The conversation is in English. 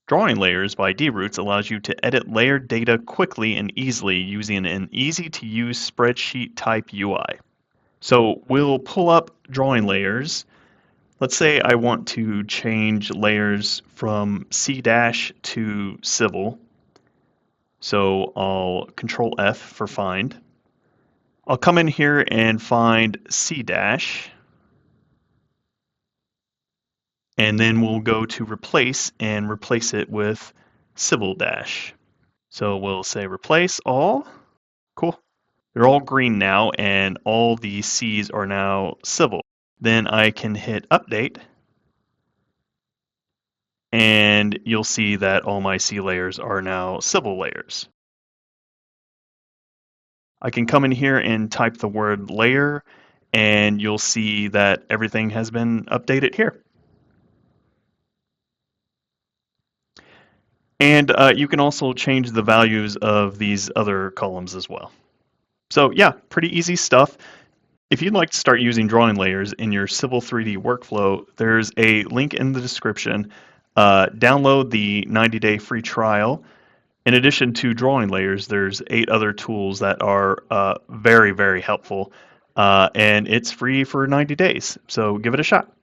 Drawing layers by DiRoots allows you to edit layered data quickly and easily using an easy-to-use spreadsheet type UI. So we'll pull up drawing layers. Let's say I want to change layers from C- to civil. So I'll Control F for find. I'll come in here and find C-, and then we'll go to replace and replace it with civil dash. So we'll say replace all. Cool. They're all green now, and all the C's are now civil. Then I can hit update, and you'll see that all my C layers are now civil layers. I can come in here and type the word layer, and you'll see that everything has been updated here. And you can also change the values of these other columns as well. So yeah, pretty easy stuff. If you'd like to start using drawing layers in your Civil 3D workflow, there's a link in the description. Download the 90-day free trial. In addition to drawing layers, there's 8 other tools that are very, very helpful. And it's free for 90 days. So give it a shot.